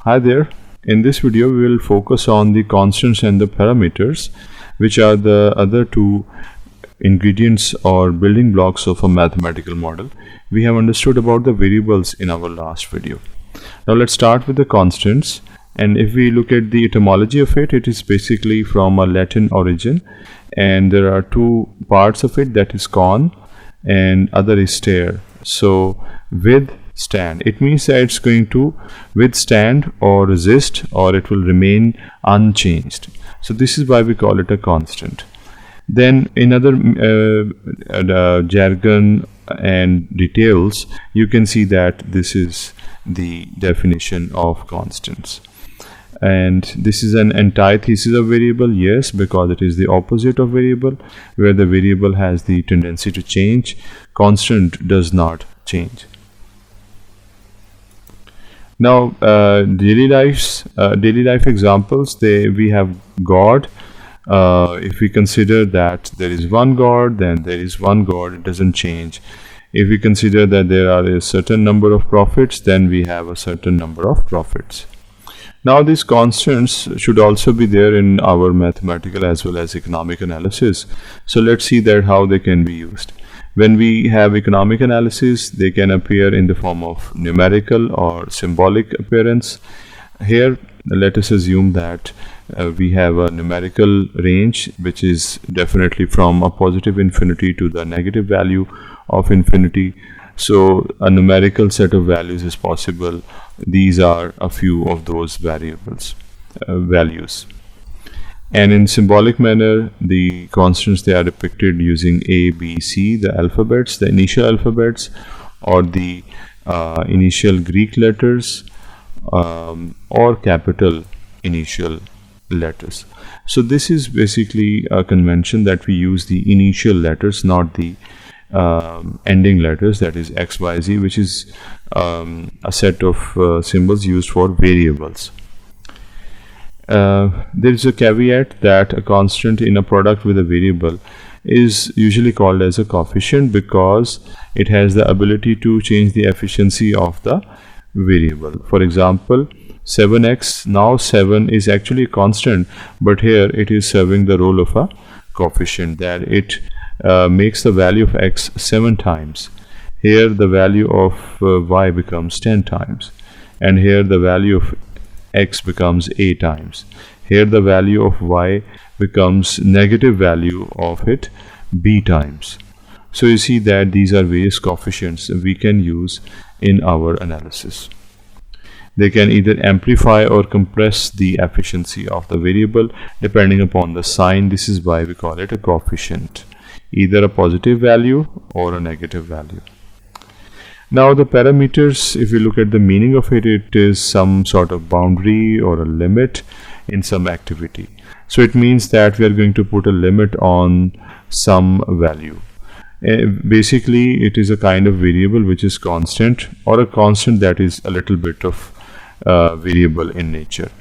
Hi there. In this video, we will focus on the constants and the parameters, which are the other two ingredients or building blocks of a mathematical model. We have understood about the variables in our last video. Now let's start with the constants. And if we look at the etymology of it, it is basically from a Latin origin, and there are two parts of it, that is con and other is stare. So withstand, it means that it's going to withstand or resist, or it will remain unchanged. So this is why we call it a constant. Then in other jargon and details, you can see that this is the definition of constants. And this is an antithesis of variable, yes, because it is the opposite of variable, where the variable has the tendency to change. Constant does not change. Now daily life examples, we have God. If we consider that there is one God, then there is one God, it doesn't change. If we consider that there are a certain number of prophets, then we have a certain number of prophets. Now these constants should also be there in our mathematical as well as economic analysis. So let's see that how they can be used. When we have economic analysis, they can appear in the form of numerical or symbolic appearance. Here, let us assume that we have a numerical range, which is definitely from a positive infinity to the negative value of infinity. So a numerical set of values is possible. These are a few of those values. And in symbolic manner, the constants, they are depicted using A, B, C, the alphabets, the initial alphabets, or the initial Greek letters, or capital initial letters. So this is basically a convention that we use the initial letters, not the ending letters, that is X, Y, Z, which is a set of symbols used for variables. There is a caveat that a constant in a product with a variable is usually called as a coefficient, because it has the ability to change the efficiency of the variable. For example, 7x, now 7 is actually a constant, but here it is serving the role of a coefficient, that it makes the value of x 7 times. Here the value of y becomes 10 times, and here the value of x becomes a times. Here the value of y becomes negative value of it b times. So you see that these are various coefficients we can use in our analysis. They can either amplify or compress the efficiency of the variable depending upon the sign. This is why we call it a coefficient, either a positive value or a negative value. Now the parameters, if you look at the meaning of it, it is some sort of boundary or a limit in some activity. So it means that we are going to put a limit on some value. Basically, it is a kind of variable which is constant, or a constant that is a little bit of variable in nature.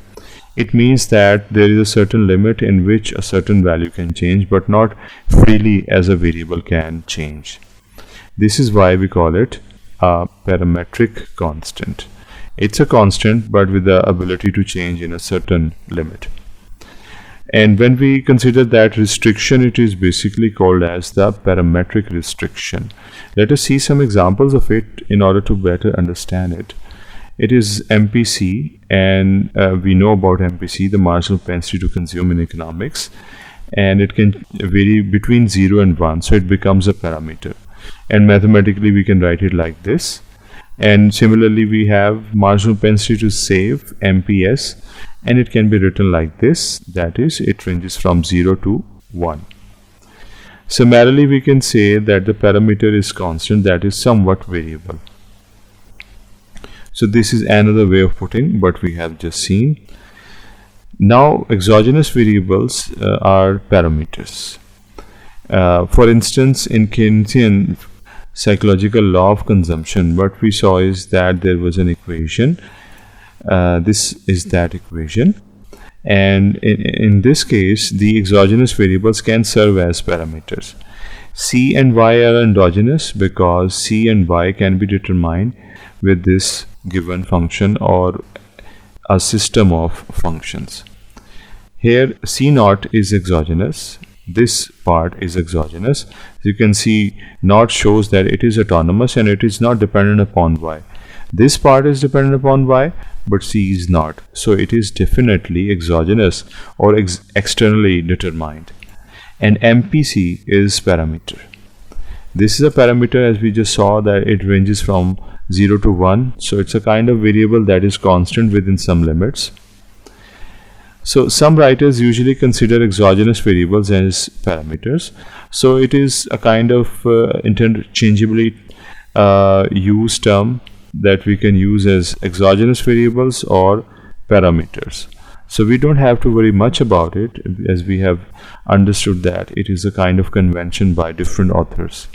It means that there is a certain limit in which a certain value can change, but not freely as a variable can change. This is why we call it a parametric constant. It's a constant, but with the ability to change in a certain limit. And when we consider that restriction, it is basically called as the parametric restriction. Let us see some examples of it in order to better understand it. It is MPC, and we know about MPC, the marginal propensity to consume in economics, and it can vary between 0 and 1, so it becomes a parameter. And mathematically we can write it like this. And similarly, we have marginal propensity to save, MPS, and it can be written like this, that is, it ranges from 0 to 1. Similarly, we can say that the parameter is constant, that is somewhat variable. So this is another way of putting what we have just seen. Now exogenous variables are parameters. For instance, in Keynesian psychological law of consumption, what we saw is that there was an equation. This is that equation, and in this case the exogenous variables can serve as parameters. C and Y are endogenous because C and Y can be determined with this given function or a system of functions. Here C naught is exogenous. This part is exogenous. You can see naught shows that it is autonomous and it is not dependent upon Y. This part is dependent upon Y, but C is not. So it is definitely exogenous or externally determined. And MPC is parameter. This is a parameter, as we just saw, that it ranges from 0 to 1. So it's a kind of variable that is constant within some limits. So some writers usually consider exogenous variables as parameters. So it is a kind of interchangeably used term that we can use as exogenous variables or parameters. So we don't have to worry much about it, as we have understood that it is a kind of convention by different authors.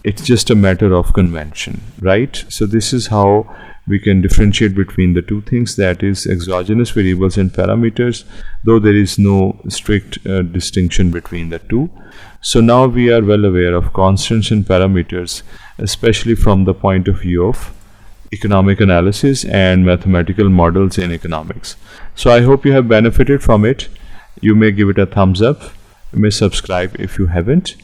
It's just a matter of convention, right? So this is how we can differentiate between the two things, that is exogenous variables and parameters, though there is no strict distinction between the two. So now we are well aware of constants and parameters, especially from the point of view of economic analysis and mathematical models in economics. So I hope you have benefited from it. You may give it a thumbs up. You may subscribe if you haven't.